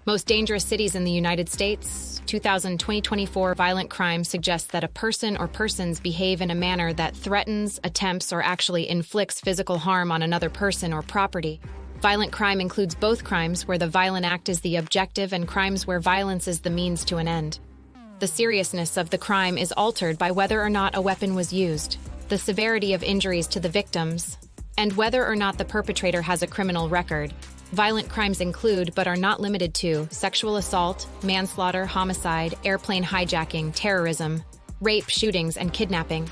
Most dangerous cities in the United States. 2024 violent crime suggests that a person or persons behave in a manner that threatens, attempts, or actually inflicts physical harm on another person or property. Violent crime includes both crimes where the violent act is the objective and crimes where violence is the means to an end. The seriousness of the crime is altered by whether or not a weapon was used, the severity of injuries to the victims, and whether or not the perpetrator has a criminal record. Violent crimes include, but are not limited to, sexual assault, manslaughter, homicide, airplane hijacking, terrorism, rape, shootings, and kidnapping.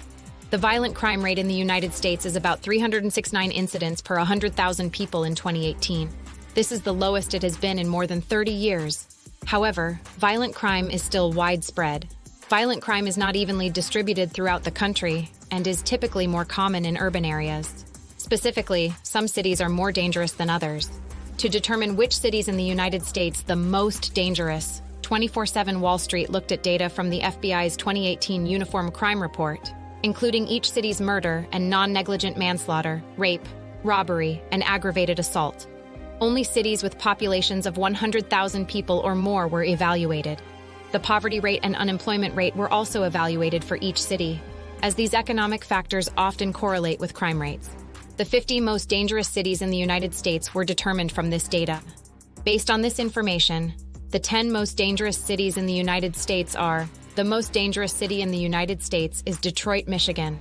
The violent crime rate in the United States is about 369 incidents per 100,000 people in 2018. This is the lowest it has been in more than 30 years. However, violent crime is still widespread. Violent crime is not evenly distributed throughout the country and is typically more common in urban areas. Specifically, some cities are more dangerous than others. To determine which cities in the United States the most dangerous, 24/7 Wall Street looked at data from the FBI's 2018 Uniform Crime Report, including each city's murder and non-negligent manslaughter, rape, robbery, and aggravated assault. Only cities with populations of 100,000 people or more were evaluated. The poverty rate and unemployment rate were also evaluated for each city, as these economic factors often correlate with crime rates. The 50 most dangerous cities in the United States were determined from this data. Based on this information, the 10 most dangerous cities in the United States are: the most dangerous city in the United States is Detroit, Michigan.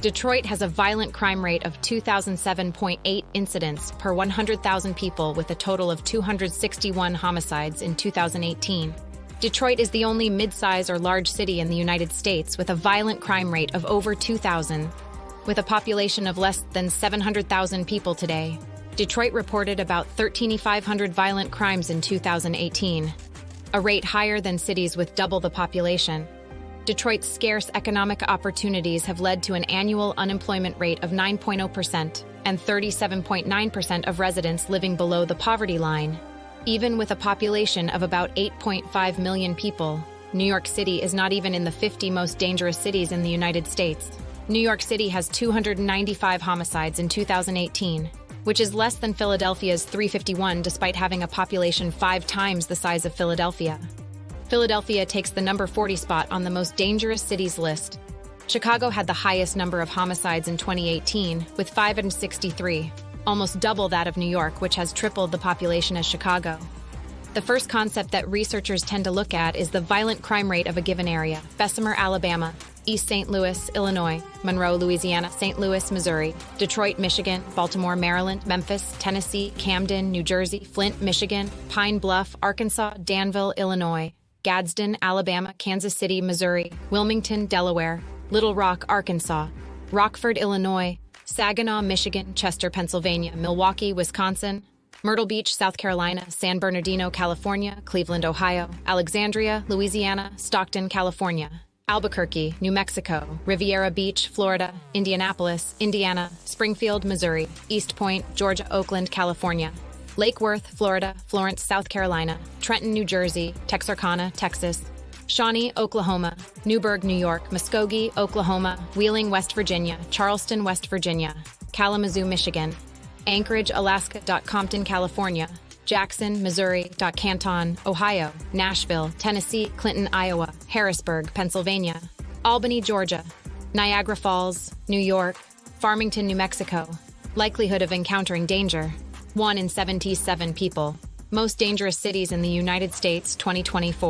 Detroit has a violent crime rate of 2,007.8 incidents per 100,000 people with a total of 261 homicides in 2018. Detroit is the only mid-size or large city in the United States with a violent crime rate of over 2,000. With a population of less than 700,000 people today, Detroit reported about 13,500 violent crimes in 2018, a rate higher than cities with double the population. Detroit's scarce economic opportunities have led to an annual unemployment rate of 9.0% and 37.9% of residents living below the poverty line. Even with a population of about 8.5 million people, New York City is not even in the 50 most dangerous cities in the United States. New York City has 295 homicides in 2018, which is less than Philadelphia's 351 despite having a population 5 times the size of Philadelphia. Philadelphia takes the number 40 spot on the most dangerous cities list. Chicago had the highest number of homicides in 2018, with 563, almost double that of New York, which has tripled the population as Chicago. The first concept that researchers tend to look at is the violent crime rate of a given area: Bessemer, Alabama; East St. Louis, Illinois; Monroe, Louisiana; St. Louis, Missouri; Detroit, Michigan; Baltimore, Maryland; Memphis, Tennessee; Camden, New Jersey; Flint, Michigan; Pine Bluff, Arkansas; Danville, Illinois; Gadsden, Alabama; Kansas City, Missouri; Wilmington, Delaware; Little Rock, Arkansas; Rockford, Illinois; Saginaw, Michigan; Chester, Pennsylvania; Milwaukee, Wisconsin; Myrtle Beach, South Carolina; San Bernardino, California; Cleveland, Ohio; Alexandria, Louisiana; Stockton, California; Albuquerque, New Mexico; Riviera Beach, Florida; Indianapolis, Indiana; Springfield, Missouri; East Point, Georgia; Oakland, California; Lake Worth, Florida; Florence, South Carolina; Trenton, New Jersey; Texarkana, Texas; Shawnee, Oklahoma; Newburgh, New York; Muskogee, Oklahoma; Wheeling, West Virginia; Charleston, West Virginia; Kalamazoo, Michigan; Anchorage, Alaska. Compton, California; Jackson, Missouri. Canton, Ohio; Nashville, Tennessee; Clinton, Iowa; Harrisburg, Pennsylvania; Albany, Georgia; Niagara Falls, New York; Farmington, New Mexico. Likelihood of encountering danger: 1 in 77 people. Most dangerous cities in the United States, 2024.